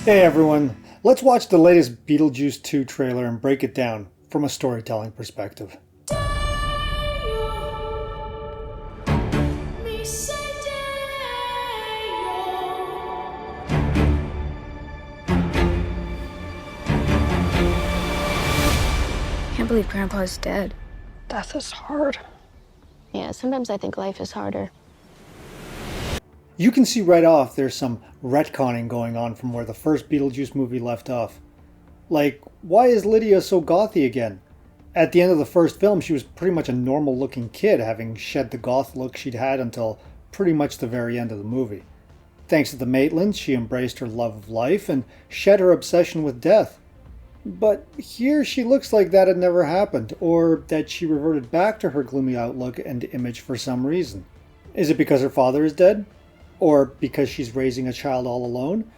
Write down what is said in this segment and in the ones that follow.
Hey everyone, let's watch the latest Beetlejuice 2 trailer and break it down from a storytelling perspective. Can't believe Grandpa's dead. Death is hard. Yeah, sometimes I think life is harder. You can see right off there's some retconning going on from where the first Beetlejuice movie left off. Like, why is Lydia so gothy again? At the end of the first film, she was pretty much a normal looking kid, having shed the goth look she'd had until pretty much the very end of the movie. Thanks to the Maitlands, she embraced her love of life and shed her obsession with death. But here she looks like that had never happened, or that she reverted back to her gloomy outlook and image for some reason. Is it because her father is dead? Or because she's raising a child all alone?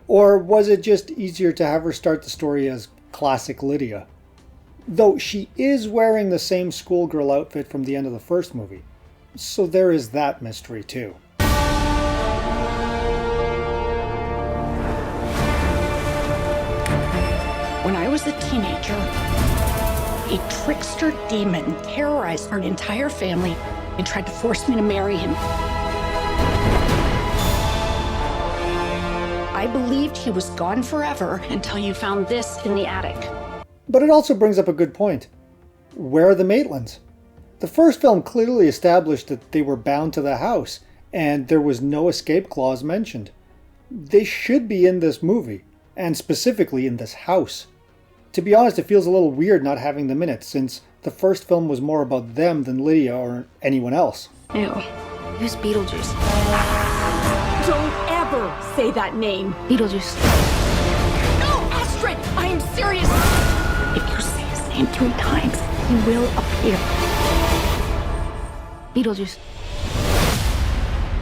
Or was it just easier to have her start the story as classic Lydia? Though she is wearing the same schoolgirl outfit from the end of the first movie, so there is that mystery too. When I was a teenager, a trickster demon terrorized our entire family and tried to force me to marry him. I believed he was gone forever until you found this in the attic. But it also brings up a good point. Where are the Maitlands? The first film clearly established that they were bound to the house, and there was no escape clause mentioned. They should be in this movie, and specifically in this house. To be honest, it feels a little weird not having them in it, since the first film was more about them than Lydia or anyone else. Ew. Who's Beetlejuice? Don't ever say that name. Beetlejuice. No, Astrid, I am serious. If you say his name 3 times, he will appear. Beetlejuice.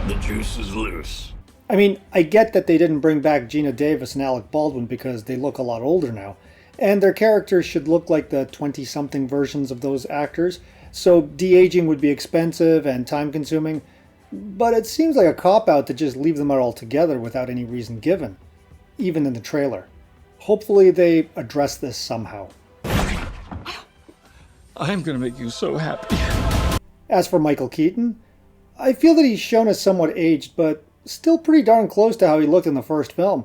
The juice is loose. I mean, I get that they didn't bring back Gina Davis and Alec Baldwin because they look a lot older now, and their characters should look like the 20-something versions of those actors, so de-aging would be expensive and time-consuming, but it seems like a cop-out to just leave them out altogether without any reason given, even in the trailer. Hopefully they address this somehow. I'm gonna make you so happy. As for Michael Keaton, I feel that he's shown as somewhat aged, but still pretty darn close to how he looked in the first film.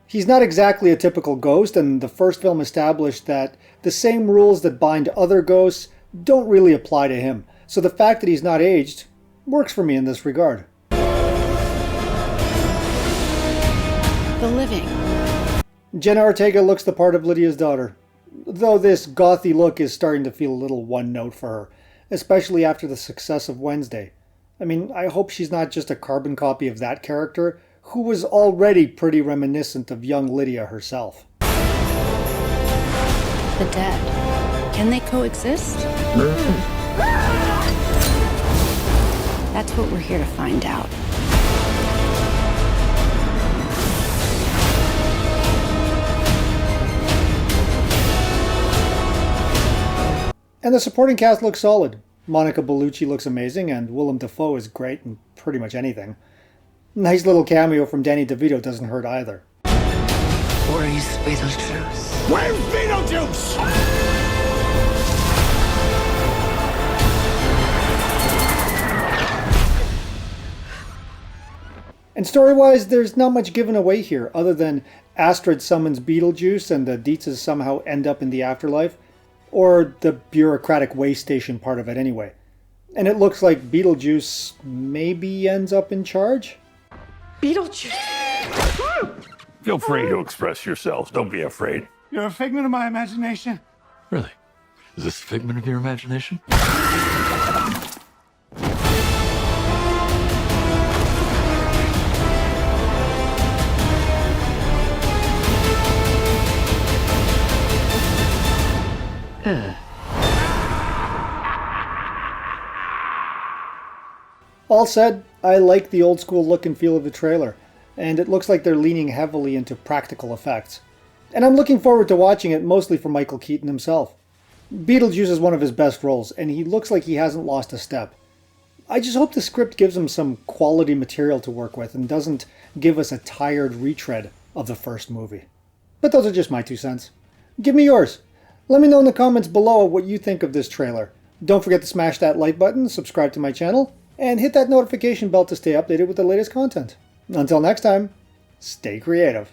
He's not exactly a typical ghost, and the first film established that the same rules that bind other ghosts don't really apply to him, so the fact that he's not aged works for me in this regard. The living. Jenna Ortega looks the part of Lydia's daughter, though this gothy look is starting to feel a little one-note for her, especially after the success of Wednesday. I mean, I hope she's not just a carbon copy of that character, who was already pretty reminiscent of young Lydia herself. The dead. Can they coexist? That's what we're here to find out. And the supporting cast looks solid. Monica Bellucci looks amazing, and Willem Dafoe is great in pretty much anything. Nice little cameo from Danny DeVito doesn't hurt either. Where's Beetlejuice? Where's Beetlejuice? And story-wise, there's not much given away here, other than Astrid summons Beetlejuice and the Dietzes somehow end up in the afterlife, or the bureaucratic way station part of it anyway. And it looks like Beetlejuice maybe ends up in charge? Beetlejuice. Feel free to express yourselves. Don't be afraid. You're a figment of my imagination. Really? Is this a figment of your imagination? All said, I like the old school look and feel of the trailer, and it looks like they're leaning heavily into practical effects. And I'm looking forward to watching it mostly for Michael Keaton himself. Beetlejuice is one of his best roles, and he looks like he hasn't lost a step. I just hope the script gives him some quality material to work with and doesn't give us a tired retread of the first movie. But those are just my 2 cents. Give me yours. Let me know in the comments below what you think of this trailer. Don't forget to smash that like button, subscribe to my channel, and hit that notification bell to stay updated with the latest content. Until next time, stay creative.